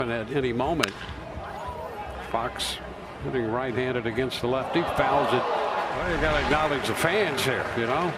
At any moment. Fox hitting right-handed against the lefty, fouls it. Well, you got to acknowledge the fans here, you know.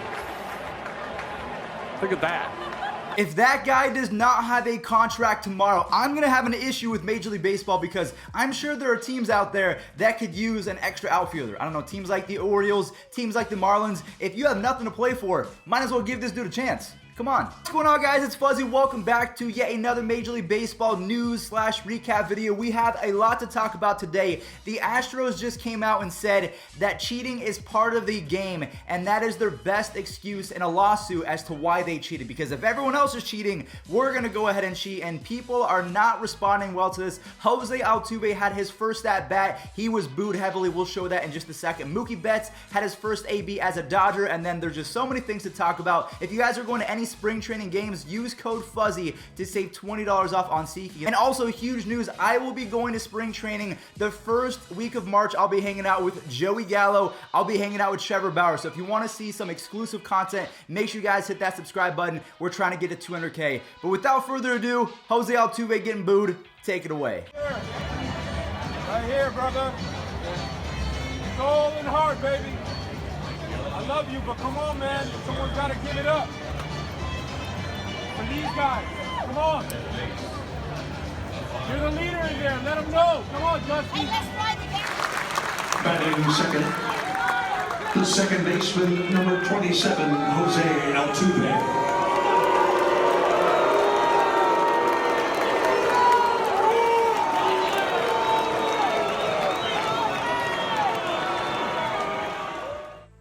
Look at that. If that guy does not have a contract tomorrow, I'm going to have an issue with Major League Baseball because I'm sure there are teams out there that could use an extra outfielder. I don't know, teams like the Orioles, teams like the Marlins. If you have nothing to play for, might as well give this dude a chance. Come on. What's going on, guys? It's Fuzzy. Welcome back to yet another Major League Baseball news / recap video. We have a lot to talk about today. The Astros just came out and said that cheating is part of the game, and that is their best excuse in a lawsuit as to why they cheated. Because if everyone else is cheating, we're going to go ahead and cheat, and people are not responding well to this. Jose Altuve had his first at-bat. He was booed heavily. We'll show that in just a second. Mookie Betts had his first AB as a Dodger, and then there's just so many things to talk about. If you guys are going to any spring training games, use code Fuzzy to save $20 off on SeatGeek. And also, huge news, I will be going to spring training the first week of March. I'll be hanging out with Joey Gallo. I'll be hanging out with Trevor Bauer. So if you want to see some exclusive content, make sure you guys hit that subscribe button. We're trying to get to 200K. But without further ado, Jose Altuve getting booed. Take it away. Right here, brother. Soul and heart, baby. I love you, but come on, man. Someone's got to give it up. For these guys. Come on. You're the leader in there. Let them know. Come on, Justin. Hey, let's ride the game. Batting second, the second baseman, number 27, Jose Altuve.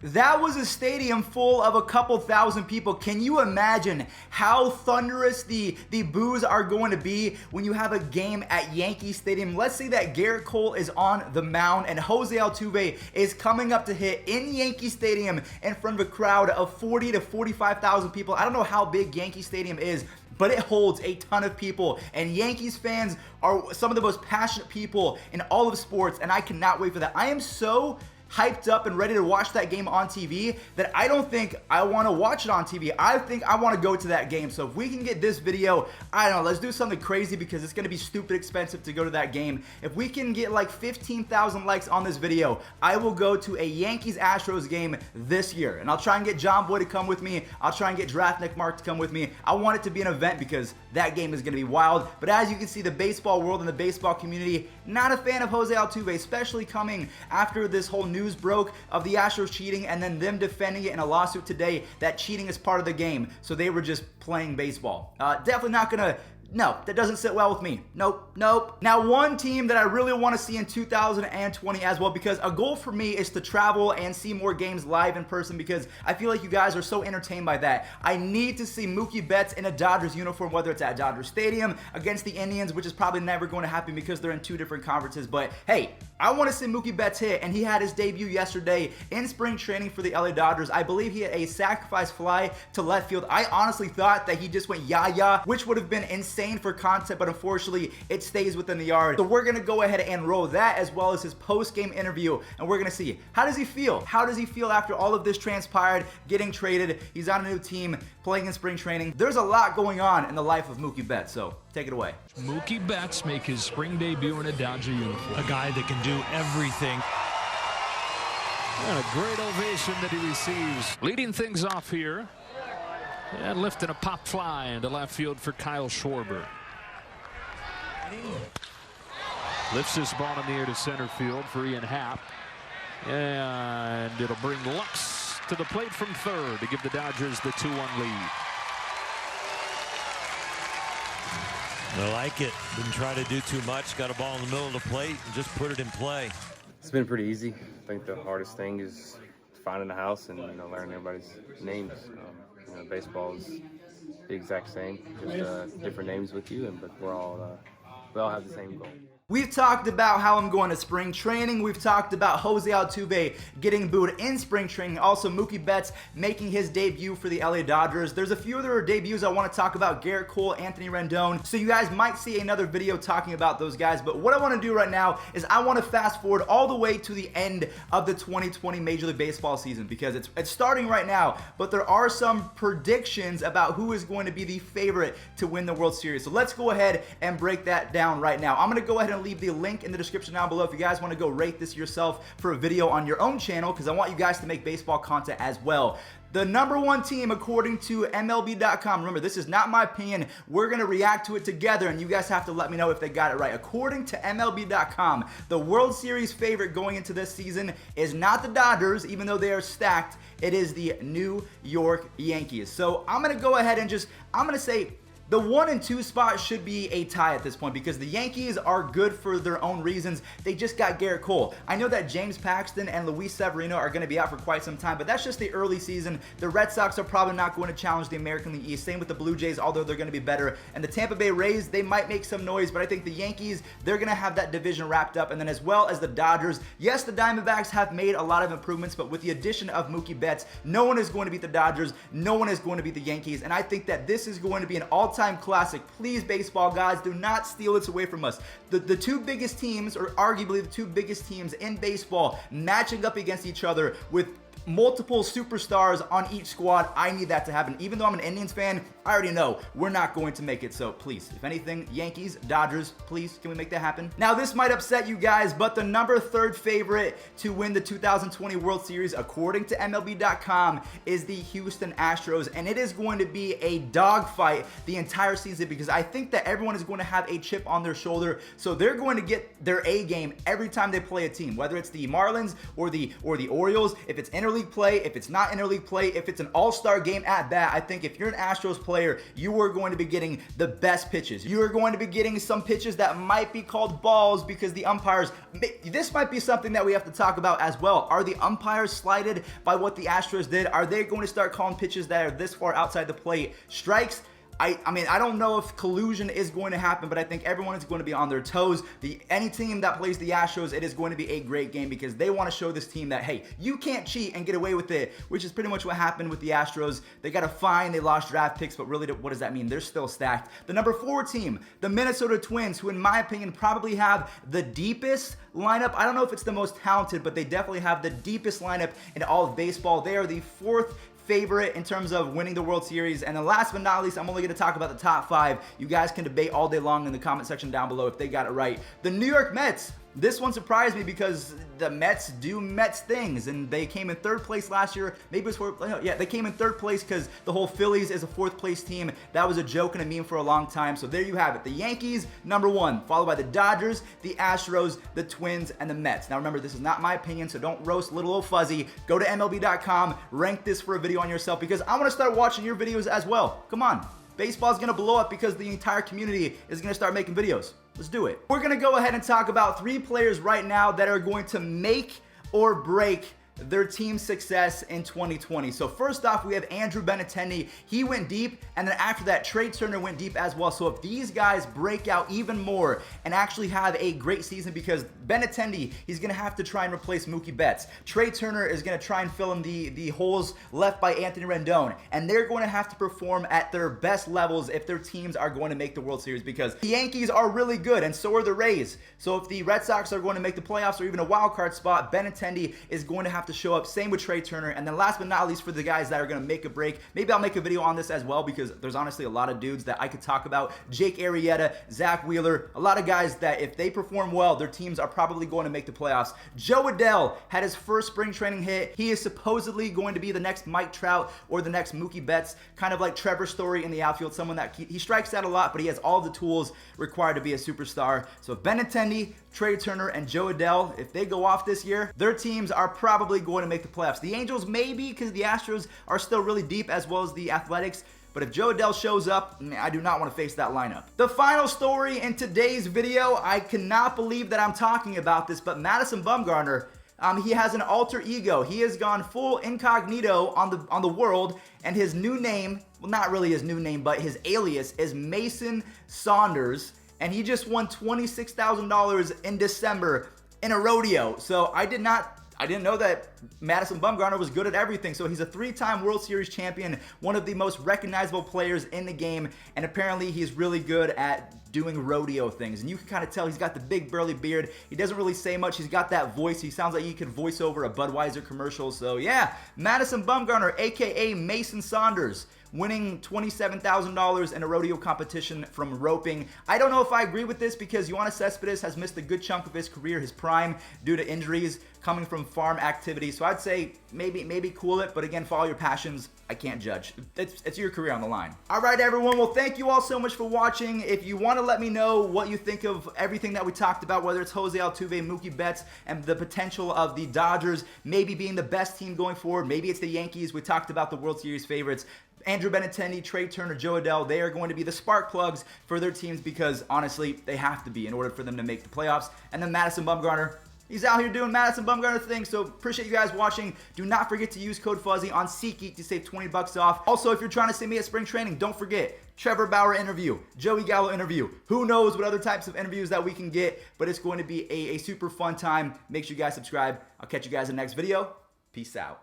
That was a stadium full of a couple thousand people. Can you imagine how thunderous the boos are going to be when you have a game at Yankee Stadium? Let's say that Garrett Cole is on the mound and Jose Altuve is coming up to hit in Yankee Stadium in front of a crowd of 40 to 45,000 people. I don't know how big Yankee Stadium is, but it holds a ton of people, and Yankees fans are some of the most passionate people in all of sports, and I cannot wait for that. I am so hyped up and ready to watch that game on TV that I don't think I want to watch it on TV. I think I want to go to that game. So if we can get this video, I don't know, let's do something crazy because it's going to be stupid expensive to go to that game. If we can get like 15,000 likes on this video, I will go to a Yankees-Astros game this year. And I'll try and get John Boy to come with me. I'll try and get Draftnik Mark to come with me. I want it to be an event because that game is going to be wild. But as you can see, the baseball world and the baseball community, not a fan of Jose Altuve, especially coming after this whole news broke of the Astros cheating and then them defending it in a lawsuit today that cheating is part of the game. So they were just playing baseball. Definitely not gonna. No, that doesn't sit well with me. Nope, nope. Now, one team that I really want to see in 2020 as well, because a goal for me is to travel and see more games live in person because I feel like you guys are so entertained by that. I need to see Mookie Betts in a Dodgers uniform, whether it's at Dodger Stadium against the Indians, which is probably never going to happen because they're in two different conferences. But hey, I want to see Mookie Betts hit, and he had his debut yesterday in spring training for the LA Dodgers. I believe he had a sacrifice fly to left field. I honestly thought that he just went yah-yah, which would have been insane for content, but unfortunately it stays within the yard. So we're gonna go ahead and roll that as well as his post-game interview, and we're gonna see how does he feel? How does he feel after all of this transpired, getting traded? He's on a new team, playing in spring training. There's a lot going on in the life of Mookie Betts, so take it away. Mookie Betts make his spring debut in a Dodger uniform. A guy that can do everything. And a great ovation that he receives. Leading things off here. And lifting a pop fly into left field for Kyle Schwarber. Lifts this ball in the air to center field for Ian Happ. And it'll bring Lux to the plate from third to give the Dodgers the 2-1 lead. I like it. Didn't try to do too much. Got a ball in the middle of the plate and just put it in play. It's been pretty easy. I think the hardest thing is finding the house and learning everybody's names. Baseball is the exact same, just different names with you, but we all have the same goal. We've talked about how I'm going to spring training. We've talked about Jose Altuve getting booed in spring training. Also, Mookie Betts making his debut for the LA Dodgers. There's a few other debuts I want to talk about. Garrett Cole, Anthony Rendon. So you guys might see another video talking about those guys. But what I want to do right now is I want to fast forward all the way to the end of the 2020 Major League Baseball season, because it's starting right now. But there are some predictions about who is going to be the favorite to win the World Series. So let's go ahead and break that down right now. I'm going to go ahead and leave the link in the description down below if you guys want to go rate this yourself for a video on your own channel, because I want you guys to make baseball content as well. The number one team, according to MLB.com, remember, this is not my opinion. We're going to react to it together, and you guys have to let me know if they got it right. According to MLB.com, the World Series favorite going into this season is not the Dodgers, even though they are stacked. It is the New York Yankees. So I'm going to go ahead and I'm going to say the 1 and 2 spot should be a tie at this point, because the Yankees are good for their own reasons. They just got Garrett Cole. I know that James Paxton and Luis Severino are going to be out for quite some time, but that's just the early season. The Red Sox are probably not going to challenge the American League East. Same with the Blue Jays, although they're going to be better. And the Tampa Bay Rays, they might make some noise, but I think the Yankees, they're going to have that division wrapped up. And then as well as the Dodgers, yes, the Diamondbacks have made a lot of improvements, but with the addition of Mookie Betts, no one is going to beat the Dodgers. No one is going to beat the Yankees. And I think that this is going to be an all-time classic. Please, baseball gods, do not steal this away from us. The two biggest teams, or arguably the two biggest teams in baseball, matching up against each other with multiple superstars on each squad. I need that to happen. Even though I'm an Indians fan, I already know we're not going to make it. So please, if anything, Yankees, Dodgers, please, can we make that happen? Now, this might upset you guys, but the number 3 favorite to win the 2020 World Series, according to MLB.com, is the Houston Astros. And it is going to be a dogfight the entire season, because I think that everyone is going to have a chip on their shoulder. So they're going to get their A game every time they play a team, whether it's the Marlins or the Orioles. If it's interleague play, if it's not interleague play, if it's an all-star game at bat, I think if you're an Astros player, you are going to be getting the best pitches. You are going to be getting some pitches that might be called balls, because the umpires, this might be something that we have to talk about as well. Are the umpires slighted by what the Astros did? Are they going to start calling pitches that are this far outside the plate strikes? I mean, I don't know if collusion is going to happen, but I think everyone is going to be on their toes. Any team that plays the Astros, it is going to be a great game, because they want to show this team that, hey, you can't cheat and get away with it, which is pretty much what happened with the Astros. They got a fine, they lost draft picks, but really, what does that mean? They're still stacked. The number 4 team, the Minnesota Twins, who in my opinion probably have the deepest lineup. I don't know if it's the most talented, but they definitely have the deepest lineup in all of baseball. They are the 4th favorite in terms of winning the World Series. And then last but not least, I'm only going to talk about the top 5. You guys can debate all day long in the comment section down below if they got it right. The New York Mets. This one surprised me, because the Mets do Mets things, and they came in 3rd place last year. Maybe it was they came in 3rd place because the whole Phillies is a 4th place team. That was a joke and a meme for a long time. So there you have it. The Yankees, number 1, followed by the Dodgers, the Astros, the Twins, and the Mets. Now remember, this is not my opinion, so don't roast little old fuzzy. Go to MLB.com, rank this for a video on yourself, because I want to start watching your videos as well. Come on. Baseball's going to blow up because the entire community is going to start making videos. Let's do it. We're going to go ahead and talk about 3 players right now that are going to make or break their team's success in 2020. So first off, we have Andrew Benintendi. He went deep, and then after that, Trey Turner went deep as well. So if these guys break out even more and actually have a great season, because Benintendi, he's going to have to try and replace Mookie Betts. Trey Turner is going to try and fill in the holes left by Anthony Rendon, and they're going to have to perform at their best levels if their teams are going to make the World Series, because the Yankees are really good, and so are the Rays. So if the Red Sox are going to make the playoffs or even a wild card spot, Benintendi is going to have to show up. Same with Trey Turner. And then last but not least, for the guys that are going to make a break, maybe I'll make a video on this as well, because there's honestly a lot of dudes that I could talk about. Jake Arrieta, Zach Wheeler, a lot of guys that if they perform well, their teams are probably going to make the playoffs. Joe Adell had his first spring training hit. He is supposedly going to be the next Mike Trout or the next Mookie Betts, kind of like Trevor Story in the outfield, someone that he strikes out a lot, but he has all the tools required to be a superstar. So Benintendi, Trey Turner, and Joe Adell, if they go off this year, their teams are probably going to make the playoffs. The Angels maybe, because the Astros are still really deep, as well as the Athletics. But if Joe Adell shows up, I do not want to face that lineup. The final story in today's video, I cannot believe that I'm talking about this, but Madison Bumgarner, he has an alter ego. He has gone full incognito on the world, and his new name, well, not really his new name, but his alias is Mason Saunders. and he just won $26,000 in December in a rodeo. So I didn't know that Madison Bumgarner was good at everything. So he's a 3-time World Series champion, one of the most recognizable players in the game, and apparently he's really good at doing rodeo things. And you can kind of tell he's got the big burly beard. He doesn't really say much. He's got that voice. He sounds like he could voice over a Budweiser commercial. So yeah, Madison Bumgarner, aka Mason Saunders, winning $27,000 in a rodeo competition from roping. I don't know if I agree with this because Yoenis Cespedes has missed a good chunk of his career, his prime, due to injuries coming from farm activity. So I'd say maybe cool it, but again, follow your passions. I can't judge. It's your career on the line. All right, everyone. Well, thank you all so much for watching. If you want to let me know what you think of everything that we talked about, whether it's Jose Altuve, Mookie Betts, and the potential of the Dodgers maybe being the best team going forward, maybe it's the Yankees. We talked about the World Series favorites. Andrew Benintendi, Trey Turner, Joe Adell, they are going to be the spark plugs for their teams because, honestly, they have to be in order for them to make the playoffs. And then Madison Bumgarner, he's out here doing Madison Bumgarner things, so appreciate you guys watching. Do not forget to use code Fuzzy on SeatGeek to save $20 off. Also, if you're trying to see me at spring training, don't forget, Trevor Bauer interview, Joey Gallo interview. Who knows what other types of interviews that we can get, but it's going to be a super fun time. Make sure you guys subscribe. I'll catch you guys in the next video. Peace out.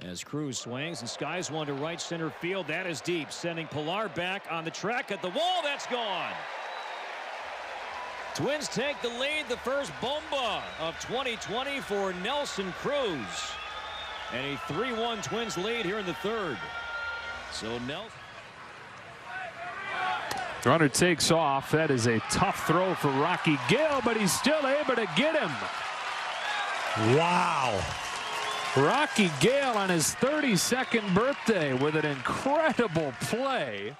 As Cruz swings and skies one to right center field. That is deep, sending Pilar back on the track at the wall. That's gone. Twins take the lead, the first bomba of 2020 for Nelson Cruz. And a 3-1 Twins lead here in the third. So Nelson. Runner takes off. That is a tough throw for Rocky Gale, but he's still able to get him. Wow. Rocky Gale on his 32nd birthday with an incredible play.